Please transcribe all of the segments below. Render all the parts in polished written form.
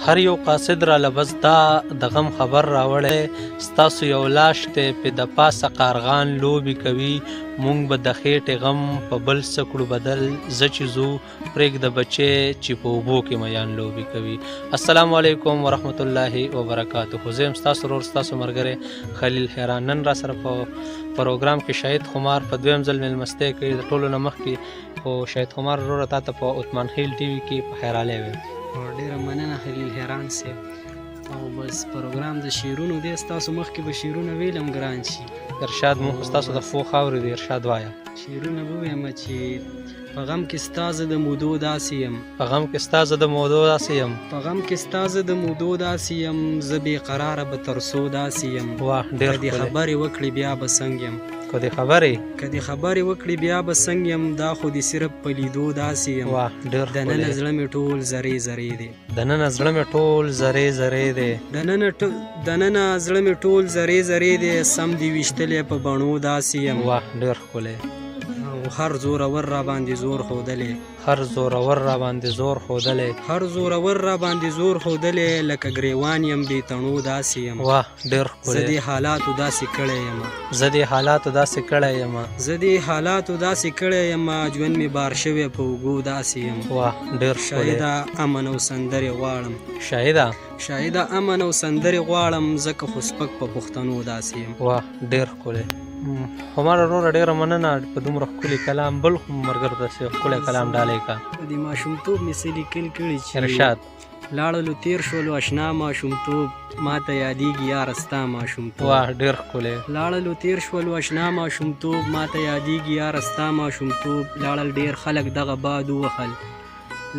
هر یو قاصد را لبس دا د غم خبر راوړی ستاسو یو لاش دی پې د پاسه قارغان لوبې کوي مونږ به د خېټې غم په بل څه کړو بدل زه چې ځو پرېږده بچې چې په اوبو کې میان لوبې کوي. السلام علیکم ورحمت الله وبرکاتہ. زه یم ستاسو ورور ستاسو ملګری خلیل حیران. نن را سره په پروګرام کې شهید خمار په دویم ځل مېلمستیا کوي. د ټولو نه مخکې خو شهید خمار وروره تا ته په عثمان خیل ټي وي کې په خیرالی ویم. ډېره مننه خلیل حیران صاحب. او بس پروګرام د شعرونو دی، ستاسو مخکې به شعرونه ویلم ګران شي. ارشاد مونږ خو ستاسو د ښو خاورې دی. ارشاد وایه. شعرونه به ووایم چې په غم کې ستا زه د مودو داسې یم، په غم کې ستا زه د مودو داسې یم، په غم کې ستا زه د مودو داسې یم، زه بې قراره به تر څو داسې یم. واه ډېر که دې خبرې وکړې بیا به څنګ یم، که دې خبرې وکړې بیا به څنګ یم، دا خو دې صرف په لیدو داسې یم. واه ډېر دننه زړه مې ټول ذرې ذرې دی، دننه زړه مې ټول ذرې ذرې دی، دننه زړه مې ټول ذرې ذرې دی، سم دې ویشتلی په بڼو داسې یم. واه ډېر ښکلی. هر زورور را باندې زور ښودلی، هر زورور را باندې زور ښودلی، هر زورور را باندې زور ښودلی، لکه ګریوان یم بې تڼو داسې یم. واه ډېر ښکلی. زه دې حالاتو داسې کړی یم، زه دې حالاتو داسې کړی یم، زه دې حالاتو داسې کړی یم، ژوند مې بار شوی په اوږو داسې یم. واه ډېر ښکلی. شاهده امن او سندرې غواړم، شاهده امن او سندرې غواړم، ځکه خو سپک په پښتنو داسې یم. واه ډېر ښکلی. خمار وروره ډېره مننه په دومره ښکلي کلام. بل خو ملګرو داسې ښکلی کلام ډالۍ کا. د ماشومتوب مې څه لیکل کړي چې ارشاد. لاړلو تیر شولو اشنا ماشومتوب، ماته یادېږي یاره ستا ماشومتوب. واه ډېر ښکلی. لاړلو تیر شولو اشنا ماشومتوب، ماته یادېږي یاره ستا ماشومتوب. لاړل ډېر خلک دغه باد ووهل،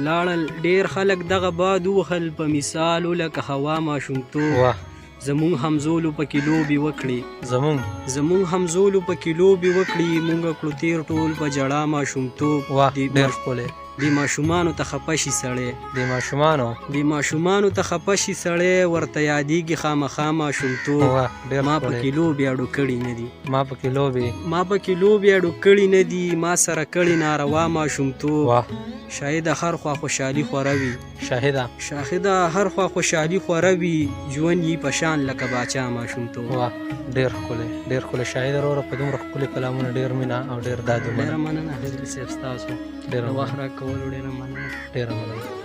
لاړل ډېر خلک دغه باد ووهل، په مثالو لکه هوا ماشومتوب. واه زمونږ همزولو پکې لوبې وکړي، زمونږ همزولو پکې لوبې وکړي، مونږ کړو تیر ټول په ژړا ماشومتوب. واه ډېر ښکلی. دې ماشومانو ته خفه شي سړی، دې ماشومانو ته خفه شي سړی، ورته یادېږي خامخا ماشومتوب. واه ډېر ما پکې لوبې اډو کړي نه دي، ما پکې لوبې اډو کړي نه دي، ما سره کړي ناروا ماشومتوب. واه شاهده هر خوا خوشحالي خوره وي، شاهده هر خوا خوشحالي خوره وي، ژوند یې په شان لکه باچا ماشومتوب. واه ډېر ښکلی، ډېر ښکلی. شاهد وروره په دومره ښکلي کلامونه ډېر مینه او ډېر داد. ډېره مننه خلیل صاحب ستاسو د وخت راکولو. ډېره مننه.